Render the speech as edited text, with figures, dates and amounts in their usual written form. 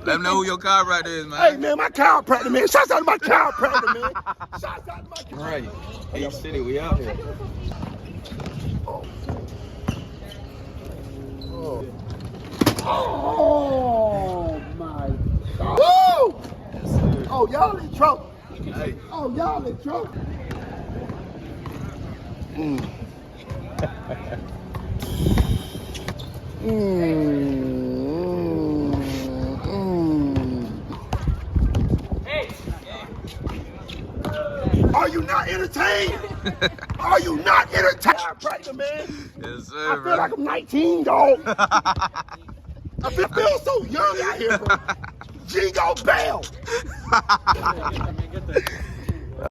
Let me know who your chiropractor is, man. Hey, man, my chiropractor, man. Shouts out to my chiropractor, man. Shouts out to my chiropractor. Right. Hey, City, we out here. Oh, my God. Woo! Yes, sir. Oh, y'all in trouble. Hey. Oh, y'all in trouble. Are you not entertained? Are you not entertained? Chiropractor, man. Yes, I sir, feel bro. like I'm 19, dog. I feel so young out here, bro. Jingle bell.